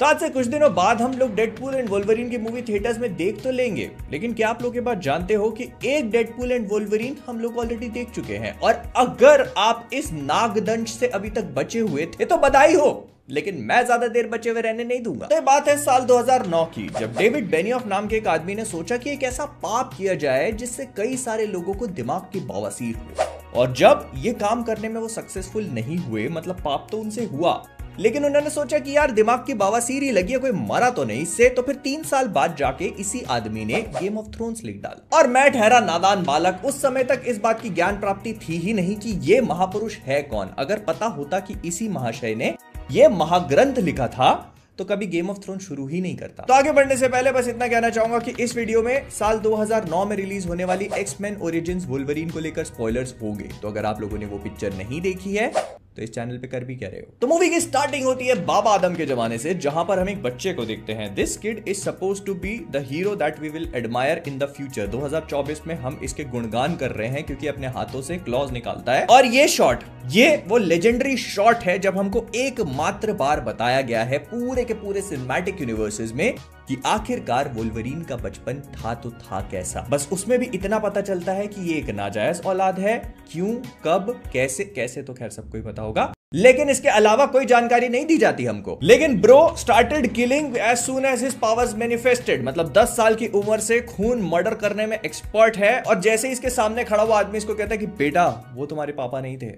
तो आज से कुछ दिनों बाद हम लोग डेडपूल एंड वोल्वरीन की मूवी थिएटर्स में देख तो लेंगे, लेकिन क्या आप लोग के बात जानते हो कि एक डेडपूल एंड वोल्वरीन हम लोग ऑलरेडी देख चुके हैं। और अगर आप इस नागदंश से अभी तक बचे हुए थे तो बधाई हो, लेकिन मैं ज्यादा देर बचे हुए रहने नहीं दूंगा। तो ये बात है साल 2009 की, जब डेविड बेनियोफ नाम के एक आदमी ने सोचा कि एक ऐसा पाप किया जाए जिससे कई सारे लोगों को दिमाग की बवासीर हो। और जब ये काम करने में वो सक्सेसफुल नहीं हुए, मतलब पाप तो उनसे हुआ, लेकिन उन्होंने सोचा कि यार दिमाग की बवासीर ही लगी है, कोई मरा तो नहीं इससे। तो फिर 3 साल बाद जाके इसी आदमी ने गेम ऑफ थ्रोन्स लिख डाला। और मैं ठहरा नादान बालक, उस समय तक इस बात की ज्ञान प्राप्ति थी ही नहीं कि ये महापुरुष है कौन। अगर पता होता कि इसी महाशय ने ये महाग्रंथ लिखा था तो कभी गेम ऑफ थ्रोन्स शुरू ही नहीं करता। तो आगे बढ़ने से पहले बस इतना कहना चाहूंगा कि इस वीडियो में साल 2009 में रिलीज होने वाली एक्स-मेन ओरिजिन्स वोल्वरीन को लेकर स्पॉयलर्स होंगे। तो अगर आप लोगों ने वो पिक्चर नहीं देखी है तो इस चैनल पे कर भी क्या रहे हो। तो मूवी की स्टार्टिंग होती है बाबा आदम के जमाने से, जहां पर हम एक बच्चे को देखते हैं। This kid is suppose to be the hero that we will admire in the future. 2024 में हम इसके गुणगान कर रहे हैं क्योंकि अपने हाथों से क्लॉज निकालता है। और ये शॉट, ये वो लेजेंडरी शॉट है जब हमको एकमात्र बार बताया गया है पूरे के पूरे सिनेमैटिक यूनिवर्सेस में कि आखिरकार वोल्वरीन का बचपन था तो था कैसा। बस उसमें भी इतना पता चलता है कि ये एक नाजायज औलाद है। क्यों, कब, कैसे कैसे तो खैर सबको ही पता होगा, लेकिन इसके अलावा कोई जानकारी नहीं दी जाती हमको। लेकिन bro started killing as soon as his powers manifested. मतलब 10 साल की उम्र से खून मर्डर करने में एक्सपर्ट है। और जैसे ही इसके सामने खड़ा हुआ आदमी इसको कहता है कि बेटा वो तुम्हारे पापा नहीं थे,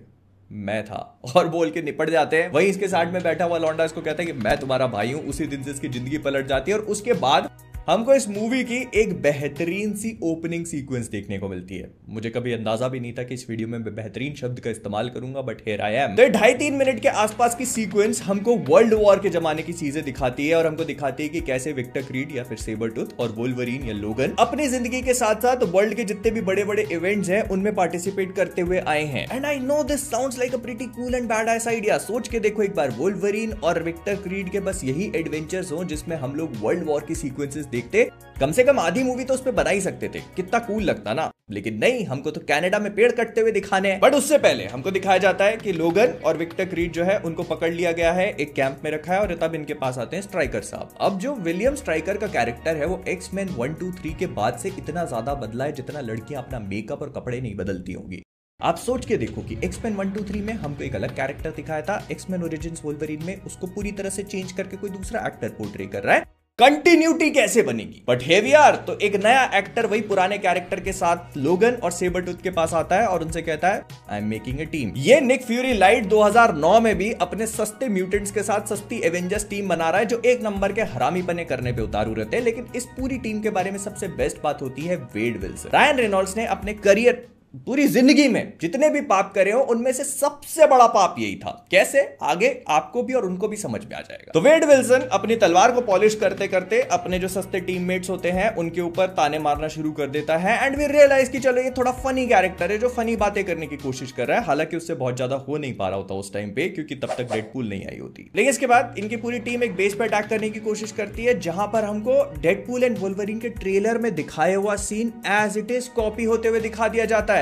मैं था, और बोल के निपट जाते हैं। वहीं इसके साइड में बैठा हुआ लौंडा इसको कहता है कि मैं तुम्हारा भाई हूं। उसी दिन से इसकी जिंदगी पलट जाती है। और उसके बाद हमको इस मूवी की एक बेहतरीन सी ओपनिंग सीक्वेंस देखने को मिलती है। मुझे कभी अंदाजा भी नहीं था कि इस वीडियो में मैं बेहतरीन शब्द का इस्तेमाल करूंगा, बट हियर आई एम। तो 2.5-3 मिनट के आसपास की सीक्वेंस हमको वर्ल्ड वॉर के जमाने की चीजें दिखाती है। और हमको दिखाती है कि कैसे विक्टर क्रीड या फिर सेबरटूथ और वोल्वरीन या लोगन अपनी जिंदगी के साथ साथ वर्ल्ड के जितने भी बड़े बड़े इवेंट्स हैं उनमें पार्टिसिपेट करते हुए आए हैं। And I know this sounds like a pretty cool and bad idea. सोच के देखो एक बार, वोल्वरीन और विक्टर क्रीड के बस यही एडवेंचर्स हो जिसमें हम लोग वर्ल्ड वॉर की सीक्वेंसेस देखते। कम से कम आधी मूवी तो उस पर बना ही सकते थे, कितना कूल लगता ना। लेकिन नहीं, हमको तो कनाडा में पेड़ कटते हुए दिखाने हैं। बट उससे पहले हमको दिखाया जाता है कि लोगन और विक्टर क्रीड जो है उनको पकड़ लिया गया है, एक कैंप में रखा है। और तब इनके पास आते हैं स्ट्राइकर साहब। अब जो विलियम स्ट्राइकर का कैरेक्टर है वो एक्स-मेन 1, 2, 3 के बाद से इतना ज्यादा बदला है जितना लड़कियां अपना मेकअप और कपड़े नहीं बदलती होंगी। आप सोच के देखो कि एक्स-मेन 1, 2, 3 में हमको एक अलग कैरेक्टर दिखाया था, एक्स-मेन ओरिजिन्स वोल्वरीन में उसको पूरी तरह से चेंज करके कोई दूसरा एक्टर पोर्ट्रे कर रहा है। कंटिन्यूटी कैसे बनेगी? बट हेवियर तो एक नया एक्टर वही पुराने कैरेक्टर के साथ लोगन और सेबरटूथ के पास आता है और उनसे कहता है I am making a team. ये निक फ्यूरी लाइट 2009 में भी अपने सस्ते म्यूटेंट्स के साथ सस्ती एवेंजर्स टीम बना रहा है जो एक नंबर के हरामीपने करने पे उतारू रहते हैं। लेकिन इस पूरी टीम के बारे में सबसे बेस्ट बात होती है वेड विल्सन। रायन रेनॉल्ड्स ने अपने करियर पूरी जिंदगी में जितने भी पाप करे हो उनमें से सबसे बड़ा पाप यही था। कैसे, आगे आपको भी और उनको भी समझ में आ जाएगा। तो वेड विल्सन अपनी तलवार को पॉलिश करते करते अपने जो सस्ते टीममेट्स होते हैं उनके ऊपर ताने मारना शुरू कर देता है। एंड वी रियलाइज कि चलो ये थोड़ा फनी कैरेक्टर है जो फनी बातें करने की कोशिश कर रहा है। हालांकि उससे बहुत ज्यादा हो नहीं पा रहा होता उस टाइम पे, क्योंकि तब तक डेडपूल नहीं आई होती। लेकिन इसके बाद इनकी पूरी टीम एक बेस पे अटैक करने की कोशिश करती है, जहां पर हमको डेडपूल एंड वोल्वरीन के ट्रेलर में दिखाया हुआ scene as it is copy होते हुए दिखा दिया जाता है।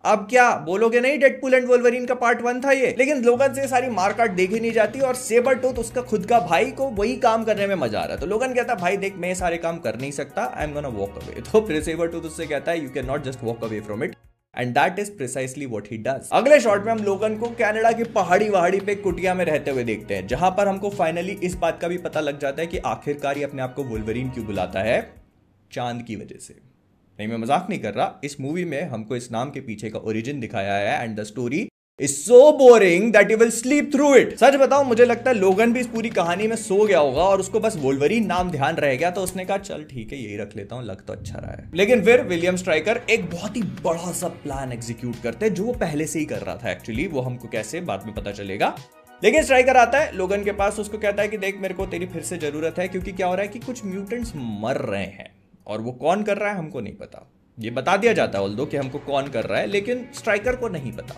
अब क्या बोलोगे, नहीं डेडपूल एंड वोल्वरीन का पार्ट 1 था ये। लेकिन लोगन से सारी मारकाट देखी नहीं जाती और सेबरटूथ उसका खुद का भाई को वही काम करने में मजा आ रहा है। तो लोगन कहता है भाई देख मैं सारे काम कर नहीं सकता, I am gonna walk away. तो फिर सेबरटूथ उससे कहता है you can not just walk away from it, and that is precisely what he does. अगले शॉट में हम लोगन को कनाडा की पहाड़ी वहाड़ी पे कुटिया में रहते हुए देखते हैं, जहां पर हमको फाइनली इस बात का भी पता लग जाता है कि आखिरकार ये अपने आप को वोल्वरीन क्यों बुलाता है, चांद की वजह से। नहीं, मैं मजाक नहीं कर रहा। इस मूवी में हमको इस नाम के पीछे का ओरिजिन दिखाया है and the story is so boring that you will sleep through it. सच बताऊं, मुझे लगता है लोगन भी इस पूरी कहानी में सो गया होगा और उसको बस वोल्वरीन नाम ध्यान रह गया, तो उसने कहा चल ठीक है यही रख लेता हूं, लग तो अच्छा रहा है। लेकिन फिर विलियम स्ट्राइकर एक बहुत ही बड़ा सा प्लान एग्जीक्यूट करते हैं जो वो पहले से ही कर रहा था। एक्चुअली वो हमको कैसे बाद में पता चलेगा। लेकिन स्ट्राइकर आता है लोगन के पास, उसको कहता है कि देख मेरे को तेरी फिर से जरूरत है, क्योंकि क्या हो रहा है कि कुछ म्यूटेंट्स मर रहे हैं और वो कौन कर रहा है हमको नहीं पता। ये बता दिया जाता है ऑल्दो कि हमको कौन कर रहा है, लेकिन स्ट्राइकर को नहीं पता।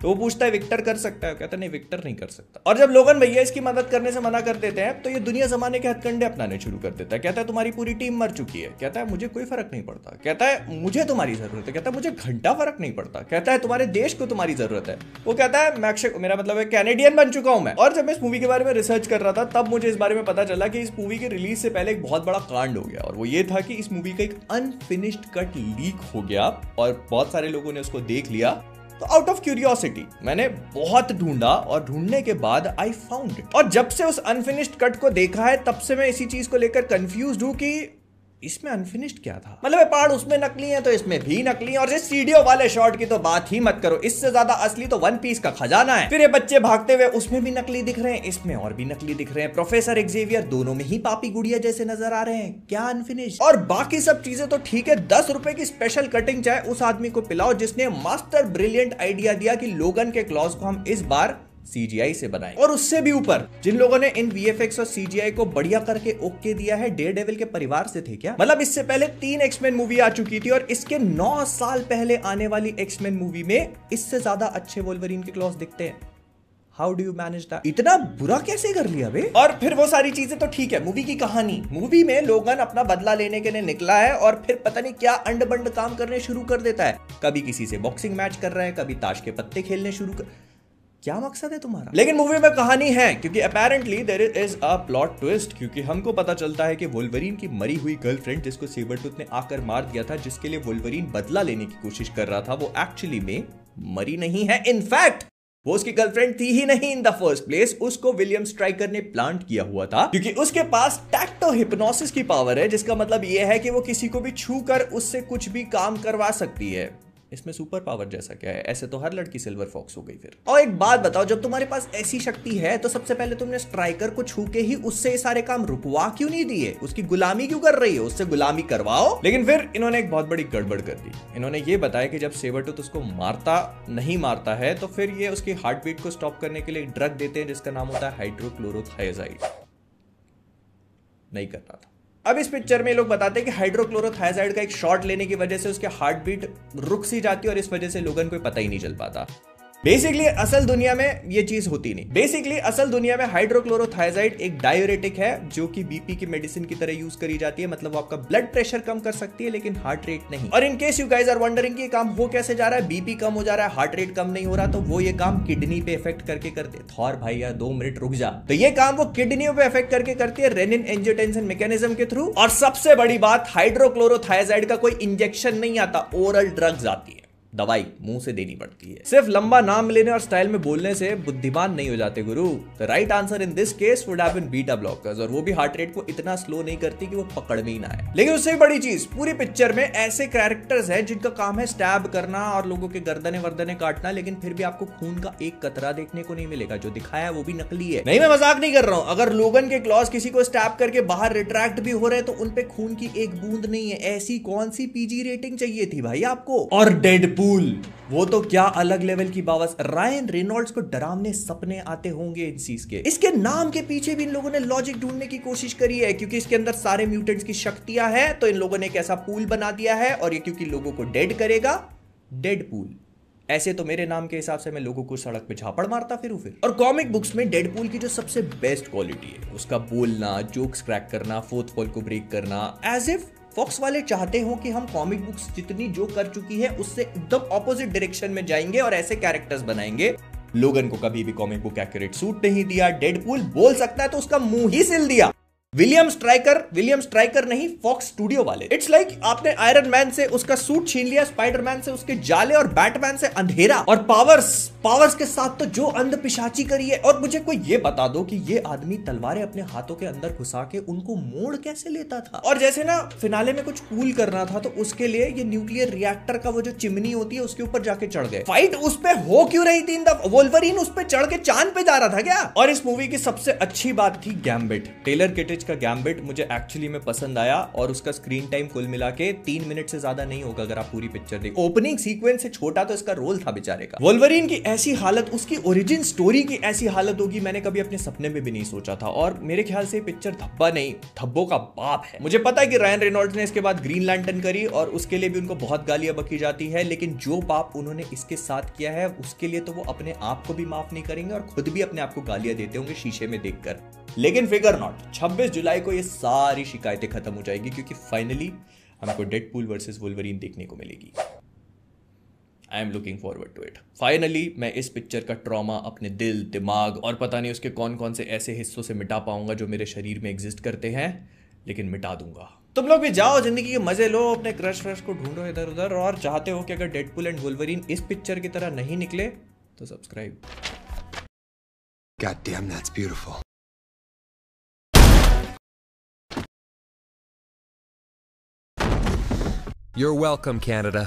तो वो पूछता है विक्टर कर सकता है, कहता है नहीं विक्टर नहीं कर सकता। और जब लोगन भैया इसकी मदद करने से मना कर देते हैं तो ये दुनिया जमाने के हथकंडे अपनाने शुरू कर देता है। कहता है तुम्हारी पूरी टीम मर चुकी है, कहता है मुझे कोई फर्क नहीं पड़ता, कहता है मुझे तुम्हारी जरूरत है, कहता है मुझे घंटा फर्क नहीं पड़ता, कहता है तुम्हारे देश को तुम्हारी जरूरत है। वो कहता है मैं अक्षय, मेरा मतलब है कैनेडियन बन चुका हूं मैं। और जब मैं इस मूवी के बारे में रिसर्च कर रहा था तब मुझे इस बारे में पता चला कि इस मूवी के रिलीज से पहले एक बहुत बड़ा कांड हो गया, और वो ये था कि इस मूवी का एक अनफिनिश्ड कट लीक हो गया और बहुत सारे लोगों ने उसको देख लिया। तो आउट ऑफ क्यूरियोसिटी मैंने बहुत ढूंढा और ढूंढने के बाद आई फाउंड इट। और जब से उस अनफिनिश्ड कट को देखा है तब से मैं इसी चीज को लेकर कंफ्यूज्ड हूं कि इसमें अनफिनिश्ड क्या था। मतलब पहाड़ उसमें नकली है तो इसमें भी नकली है, और इस स्टूडियो वाले शॉट की तो बात ही मत करो, इससे ज्यादा असली तो वन पीस का खजाना है। फिर ये बच्चे भागते हुए उसमें भी नकली दिख रहे हैं, इसमें और भी नकली दिख रहे हैं, प्रोफेसर एक्जेवियर दोनों में ही पापी गुड़िया जैसे नजर आ रहे हैं, क्या अनफिनिश्ड। और बाकी सब चीजें तो ठीक है, 10 रुपए की स्पेशल कटिंग चाहे उस आदमी को पिलाओ जिसने मास्टर ब्रिलियंट आइडिया दिया कि लोगन के क्लॉज को हम इस बार CGI से बनाए। और उससे भी ऊपर जिन लोगों ने इन VFX और CGI को बढ़िया करके ओके दिया है, डेयरडेविल के परिवार से थे क्या। मतलब इससे पहले 3 एक्समैन मूवी आ चुकी थी और इसके 9 साल पहले आने वाली एक्समैन मूवी में इससे ज्यादा अच्छे वोल्वरीन के क्लॉज दिखते हैं। How do you manage that? इतना बुरा कैसे कर लिया बे? और फिर वो सारी चीजें तो ठीक है, मूवी की कहानी, मूवी में लोगन अपना बदला लेने के लिए निकला है और फिर पता नहीं क्या अंड बंड काम करने शुरू कर देता है। कभी किसी से बॉक्सिंग मैच कर रहा है, कभी ताश के पत्ते खेलने शुरू कर, क्या मकसद है तुम्हारा? लेकिन मूवी में कहानी है क्योंकि apparently there is a plot twist, क्योंकि हमको पता चलता है कि वोल्वरीन की मरी हुई गर्लफ्रेंड जिसको सेबरटूथ ने आकर मार दिया था, जिसके लिए वोल्वरीन बदला लेने की कोशिश कर रहा था, वो एक्चुअली में मरी नहीं है। इनफैक्ट वो उसकी गर्लफ्रेंड थी ही नहीं इन द फर्स्ट प्लेस, उसको विलियम स्ट्राइकर ने प्लांट किया हुआ था क्योंकि उसके पास टैक्टो हिप्नोसिस की पावर है, जिसका मतलब यह है कि वो किसी को भी छू कर उससे कुछ भी काम करवा सकती है। इसमें सुपर पावर जैसा क्या है? ऐसे तो हर लड़की सिल्वर फॉक्स हो गई फिर। और एक बात बताओ, जब तुम्हारे पास ऐसी शक्ति है तो सबसे पहले तुमने स्ट्राइकर को छू के ही उससे ये सारे काम रुकवा क्यों नहीं दिए? उसकी गुलामी क्यों कर रही है? उससे गुलामी करवाओ। लेकिन फिर इन्होंने एक बहुत बड़ी गड़बड़ कर दी। इन्होंने ये बताया कि जब सेबरटूथ उसको नहीं मारता है तो फिर ये उसकी हार्ट बीट को स्टॉप करने के लिए एक ड्रग देते हैं जिसका नाम होता है हाइड्रोक्लोरोथायाजाइड। नहीं करना था। अब इस पिक्चर में लोग बताते हैं कि हाइड्रोक्लोरोथायाजाइड का एक शॉट लेने की वजह से उसके हार्ट बीट रुक सी जाती है और इस वजह से लोगन को पता ही नहीं चल पाता। बेसिकली असल दुनिया में ये चीज होती नहीं। बेसिकली असल दुनिया में हाइड्रोक्लोरोथायाजाइड एक डायूरेटिक है जो कि बीपी की मेडिसिन की तरह यूज करी जाती है। मतलब वो आपका ब्लड प्रेशर कम कर सकती है लेकिन हार्ट रेट नहीं। और in case you guys are wondering कि ये काम हो कैसे जा रहा है, बीपी कम हो जा रहा है, हार्ट रेट कम नहीं हो रहा, तो वो ये काम किडनी पे इफेक्ट करके करते। थॉर भाई यार 2 मिनट रुक जा। तो ये काम वो किडनियों पे इफेक्ट करके करती है रेनिन एंजियोटेंसिन मैकेनिज्म के थ्रू। और सबसे बड़ी बात, हाइड्रोक्लोरोथायाजाइड का कोई इंजेक्शन नहीं आता, ओरल ड्रग्स आती है, दवाई मुंह से देनी पड़ती है। सिर्फ लंबा नाम लेने और स्टाइल में बोलने से बुद्धिमान नहीं हो जाते गुरु। The right answer in this case would have been beta blockers, और वो भी हार्ट रेट को इतना स्लो नहीं करती कि वो पकड़ में ही ना आए। लेकिन उससे बड़ी चीज, पूरी पिक्चर में ऐसे कैरेक्टर्स हैं जिनका काम है स्टैब करना और लोगों के गर्दने वर्दने काटना, लेकिन फिर भी आपको खून का एक कतरा देखने को नहीं मिलेगा। जो दिखाया है वो भी नकली है। नहीं, मैं मजाक नहीं कर रहा हूं। अगर लोगन के क्लॉज किसी को स्टैब करके बाहर रिट्रैक्ट भी हो रहे तो उनपे खून की एक बूंद नहीं है। ऐसी कौन सी PG रेटिंग चाहिए थी भाई आपको? और डेडपूल, वो तो क्या अलग लेवल की बावस। रायन रेनॉल्ड्स को डरावने सपने आते होंगे इन चीज के। इसके नाम के पीछे भी इन लोगों ने लॉजिक ढूंढने की कोशिश करी है क्योंकि इसके अंदर सारे म्यूटेंट्स की शक्तियां हैं, तो इन लोगों ने एक ऐसा पूल बना दिया है और ये क्योंकि लोगों को डेड करेगा, डेडपूल। ऐसे तो मेरे नाम के हिसाब से मैं लोगों को सड़क पे झापड़ मारता फिर। और कॉमिक बुक्स में डेडपूल की जो सबसे बेस्ट क्वालिटी है उसका बोलना, जोक्स क्रैक करना, फोर्थ वॉल को ब्रेक करना। एज इफ फॉक्स वाले चाहते हो कि हम कॉमिक बुक्स जितनी जो कर चुकी है उससे एकदम ऑपोजिट डायरेक्शन में जाएंगे और ऐसे कैरेक्टर्स बनाएंगे। लोगन को कभी भी कॉमिक बुक एक्यूरेट सूट नहीं दिया। डेडपूल बोल सकता है तो उसका मुंह ही सिल दिया। विलियम स्ट्राइकर नहीं, फॉक्स स्टूडियो वाले। इट्स लाइक आपने आयरन मैन से उसका सूट छीन लिया, स्पाइडरमैन से उसके जाले और बैटमैन से अंधेरा, और पावर्स के साथ तो जो अंध पिशाची करी है। और मुझे कोई ये बता दो कि ये आदमी तलवारें अपने हाथों के अंदर घुसा के उनको मोड़ कैसे लेता था। और जैसे ना फिनाले में कुछ कूल करना था तो उसके लिए ये न्यूक्लियर रिएक्टर का वो जो चिमनी होती है उसके ऊपर जाके चढ़ गए। फाइट उस पे हो क्यों रही थी? वोल्वरीन उस पे चढ़ के चांद पे जा रहा था क्या? और इस मूवी की सबसे अच्छी बात थी गैम्बिट। टेलर किटच कैम्ब्रिज का गैम्बिट मुझे एक्चुअली में पसंद आया और उसका स्क्रीन टाइम कुल मिला के 3 मिनट से ज्यादा नहीं होगा अगर आप पूरी पिक्चर देखो। ओपनिंग सीक्वेंस से छोटा तो इसका रोल था बेचारे का। वोल्वरीन की ऐसी हालत, उसकी ओरिजिन स्टोरी की ऐसी हालत होगी मैंने कभी अपने सपने में भी नहीं सोचा था। और मेरे ख्याल से पिक्चर धब्बा नहीं, धब्बों का बाप है। मुझे पता है कि रायन रेनॉल्ड्स ने इसके बाद ग्रीन लैंटर्न करी और उसके लिए भी उनको बहुत गालियां बकी जाती है, लेकिन जो पाप उन्होंने इसके साथ किया है उसके लिए तो वो अपने आप को भी माफ नहीं करेंगे और खुद भी अपने आप को गालियां देते होंगे शीशे में देखकर। लेकिन फिगर नॉट, 26 जुलाई को ये सारी शिकायतें खत्म हो जाएगी क्योंकि फाइनली हमको डेडपूल वर्सेस वोल्वरीन देखने को मिलेगी। I am looking forward to it. Finally मैं इस पिक्चर का ट्रॉमा अपने दिल, दिमाग और पता नहीं उसके कौन कौन से ऐसे हिस्सों से मिटा पाऊंगा जो मेरे शरीर में एग्जिस्ट करते हैं, लेकिन मिटा दूंगा। तुम लोग भी जाओ, जिंदगी के मजे लो, अपने क्रश व्रश को ढूंढो इधर उधर, और चाहते हो कि अगर डेडपूल एंड वोल्वरीन इस पिक्चर की तरह नहीं निकले तो subscribe. God damn, that's beautiful. You're welcome, Canada.